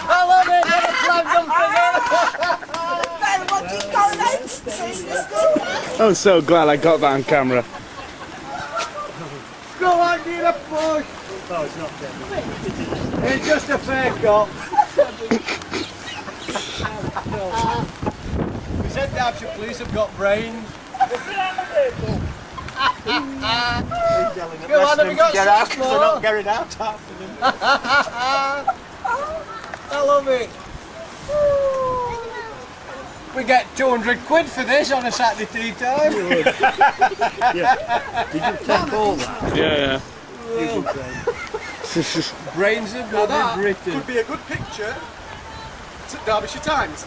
I love it. What a flag I'm so glad I got that on camera. Go on, need a push. Oh, it's not dead. It's just a fake up. We said the Hampshire police have got brains. Go on, have we got get out because they're not getting out after them. I love it. We get 200 quid for this on a Saturday tea time. Yeah. Did you take all that? Yeah. Brains of bloody Britain. Could be a good picture. It's at Derbyshire Times.